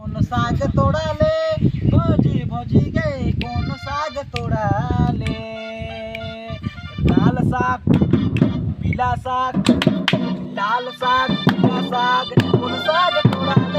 কোন শাক তোড়ালে ভজি ভজি গে কোন শাক তোড়ালে লাল শাক पीला साग लाल साग पीला साग कोन साग तोड़ा